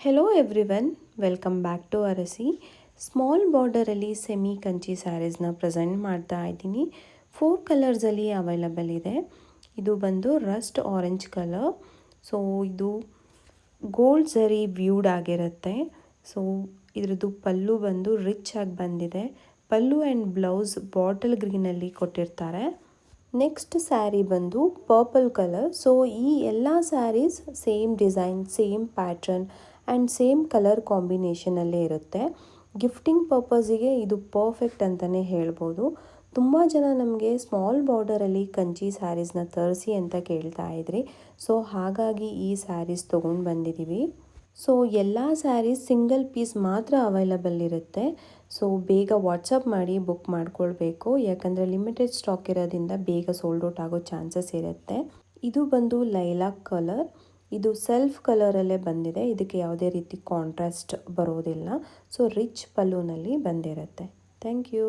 Hello everyone, welcome back to Arasi. Small ಬಾರ್ಡರಲ್ಲಿ semi Kanchi ಸ್ಯಾರೀಸ್ನ present ಮಾಡ್ತಾ ಇದ್ದೀನಿ. 4 ಕಲರ್ಸಲ್ಲಿ ಅವೈಲಬಲ್ ಇದೆ. ಇದು ಬಂದು ರಸ್ಟ್ ಆರೆಂಜ್ ಕಲರ್. ಸೊ ಇದು ಗೋಲ್ಡ್ ಝರಿ ವ್ಯೂಡ್ ಆಗಿರುತ್ತೆ. ಸೊ ಇದ್ರದ್ದು ಪಲ್ಲು ಬಂದು ರಿಚ್ ಆಗಿ ಬಂದಿದೆ. ಪಲ್ಲು ಆ್ಯಂಡ್ ಬ್ಲೌಸ್ ಬಾಟಲ್ ಗ್ರೀನಲ್ಲಿ ಕೊಟ್ಟಿರ್ತಾರೆ. ನೆಕ್ಸ್ಟ್ ಸ್ಯಾರಿ ಬಂದು ಪರ್ಪಲ್ ಕಲರ್. ಸೊ ಈ ಎಲ್ಲ saris same design, same pattern and same colour ಕಾಂಬಿನೇಷನಲ್ಲೇ ಇರುತ್ತೆ. ಗಿಫ್ಟಿಂಗ್ ಪರ್ಪಸಿಗೆ ಇದು ಪರ್ಫೆಕ್ಟ್ ಅಂತಲೇ ಹೇಳ್ಬೋದು. ತುಂಬ ಜನ ನಮಗೆ ಸ್ಮಾಲ್ ಬಾರ್ಡರಲ್ಲಿ ಕಂಚಿ ಸ್ಯಾರೀಸ್ನ ತರಿಸಿ ಅಂತ ಕೇಳ್ತಾ ಇದ್ರಿ. ಸೊ ಹಾಗಾಗಿ ಈ ಸ್ಯಾರೀಸ್ ತೊಗೊಂಡು ಬಂದಿದ್ದೀವಿ. ಸೊ ಎಲ್ಲ ಸ್ಯಾರೀಸ್ ಸಿಂಗಲ್ ಪೀಸ್ ಮಾತ್ರ ಅವೈಲಬಲ್ ಇರುತ್ತೆ. ಸೊ ಬೇಗ ವಾಟ್ಸಪ್ ಮಾಡಿ ಬುಕ್ ಮಾಡ್ಕೊಳ್ಬೇಕು, ಯಾಕಂದರೆ ಲಿಮಿಟೆಡ್ ಸ್ಟಾಕ್ ಇರೋದ್ರಿಂದ ಬೇಗ ಸೋಲ್ಡ್ ಔಟ್ ಆಗೋ ಚಾನ್ಸಸ್ ಇರುತ್ತೆ. ಇದು ಬಂದು ಲೈಲಾಕ್ ಕಲರ್. ಇದು ಸೆಲ್ಫ್ ಕಲರಲ್ಲೇ ಬಂದಿದೆ. ಇದಕ್ಕೆ ಯಾವುದೇ ರೀತಿ ಕಾಂಟ್ರಾಸ್ಟ್ ಬರೋದಿಲ್ಲ. ಸೊ ರಿಚ್ ಪಲ್ಲುನಲ್ಲಿ ಬಂದಿರುತ್ತೆ. Thank you.